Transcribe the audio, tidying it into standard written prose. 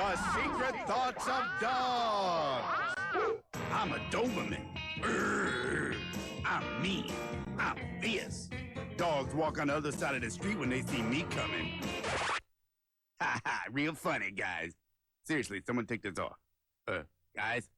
The secret thoughts of dogs. I'm a Doberman. I'm mean. I'm fierce. Dogs walk on the other side of the street when they see me coming. Ha ha, real funny, guys. Seriously, someone take this off. Guys?